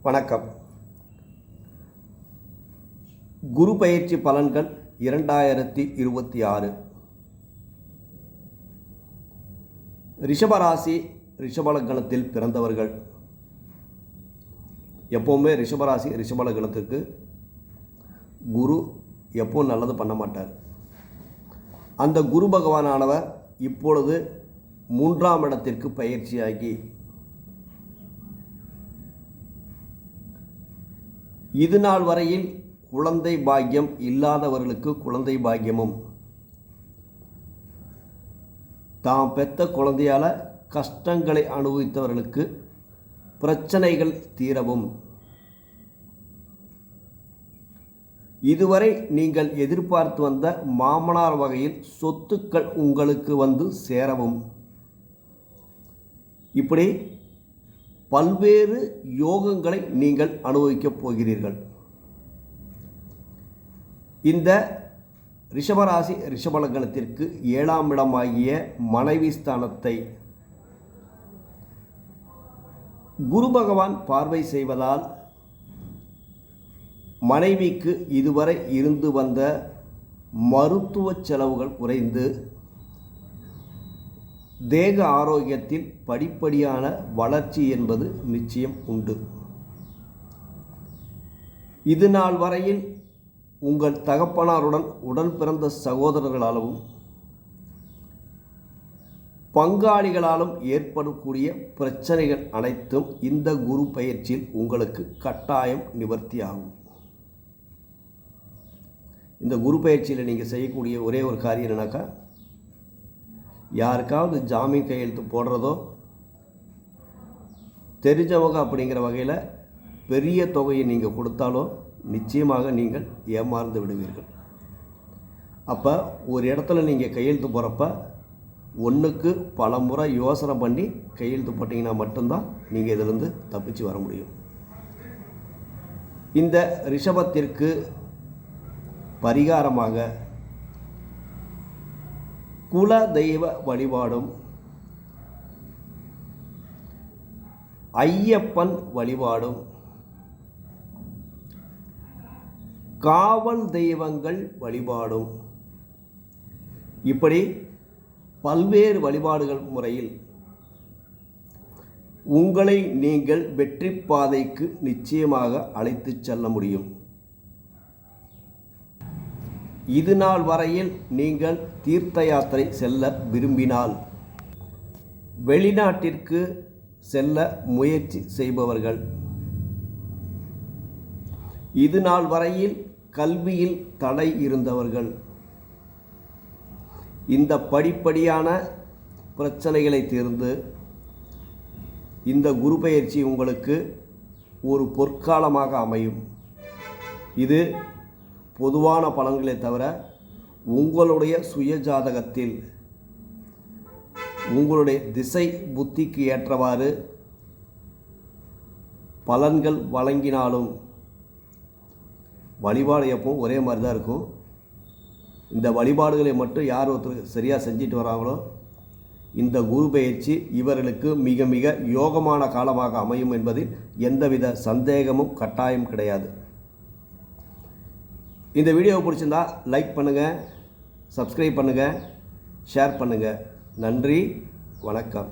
வணக்கம். குரு பயிற்சி பலன்கள் 2026. ரிஷபராசி ரிஷபலக்கணத்தில் பிறந்தவர்கள் எப்போவுமே ரிஷபராசி ரிஷபலக்கணத்துக்கு குரு எப்போ நல்லது பண்ண மாட்டார். அந்த குரு பகவானானவர் இப்பொழுது 3ஆம் இடத்திற்கு பயிற்சியாகி இது நாள் வரையில் குழந்தை பாக்கியம் இல்லாதவர்களுக்கு குழந்தை பாக்கியமும், தாம் பெற்ற குழந்தையால் கஷ்டங்களை அனுபவித்தவர்களுக்கு பிரச்சனைகள் தீரவும், இதுவரை நீங்கள் எதிர்பார்த்து வந்த மாமனார் வகையில் சொத்துக்கள் உங்களுக்கு வந்து சேரவும், இப்படி பல்வேறு யோகங்களை நீங்கள் அனுபவிக்கப் போகிறீர்கள். இந்த ரிஷபராசி ரிஷபலக்கணத்திற்கு 7ஆம் இடமாகிய மனைவி ஸ்தானத்தை குரு பகவான் பார்வை செய்வதால் மனைவிக்கு இதுவரை இருந்து வந்த மருத்துவ செலவுகள் குறைந்து தேக ஆரோக்கியத்தில் படிப்படியான வளர்ச்சி என்பது நிச்சயம் உண்டு. இது நாள் வரையில் உங்கள் தகப்பனாருடன் உடன் பிறந்த சகோதரர்களாலும் பங்காளிகளாலும் ஏற்படக்கூடிய பிரச்சனைகள் அனைத்தும் இந்த குரு பயிற்சியில் உங்களுக்கு கட்டாயம் நிவர்த்தியாகும். இந்த குரு பயிற்சியில் நீங்கள் செய்யக்கூடிய ஒரே ஒரு காரியம் என்னன்னாக்கா, யாருக்காவது ஜாமீன் கையெழுத்து போடுறதோ தெரிஞ்சவங்க அப்படிங்கிற வகையில் பெரிய தொகையை நீங்கள் கொடுத்தாலோ நிச்சயமாக நீங்கள் ஏமாந்து விடுவீர்கள். அப்போ ஒரு இடத்துல நீங்கள் கையெழுத்து போகிறப்ப ஒன்றுக்கு பல முறை யோசனை பண்ணி கையெழுத்து போட்டிங்கன்னா மட்டும்தான் நீங்கள் இதிலிருந்து தப்பிச்சு வர முடியும். இந்த ரிஷபத்திற்கு பரிகாரமாக குல தெய்வ வழிபாடும் ஐயப்பன் வழிபாடும் காவல் தெய்வங்கள் வழிபாடும், இப்படி பல்வேறு வழிபாடுகள் முறையில் உங்களை நீங்கள் வெற்றி பாதைக்கு நிச்சயமாக அழைத்து செல்ல முடியும். இது நாள் வரையில் நீங்கள் தீர்த்த யாத்திரை செல்ல விரும்பினால், வெளிநாட்டிற்கு செல்ல முயற்சி செய்பவர்கள், இது நாள் வரையில் கல்வியில் தடை இருந்தவர்கள், இந்த படிப்படியான பிரச்சனைகளை தீர்ந்து இந்த குரு பயிற்சி உங்களுக்கு ஒரு பொற்காலமாக அமையும். இது பொதுவான பலன்களை தவிர உங்களுடைய சுய ஜாதகத்தில் உங்களுடைய திசை புத்திக்கு ஏற்றவாறு பலன்கள் வழங்கினாலும் வழிபாடு எப்பவும் ஒரே மாதிரி தான் இருக்கும். இந்த வழிபாடுகளை மட்டும் யார் ஒருத்தர் சரியாக செஞ்சுட்டு வராங்களோ இந்த குரு பயிற்சி இவர்களுக்கு மிக மிக யோகமான காலமாக அமையும் என்பதில் எந்தவித சந்தேகமும் கட்டாயம் கிடையாது. இந்த வீடியோவை பிடிச்சிருந்தா லைக் பண்ணுங்கள், சப்ஸ்கிரைப் பண்ணுங்கள், ஷேர் பண்ணுங்கள். நன்றி, வணக்கம்.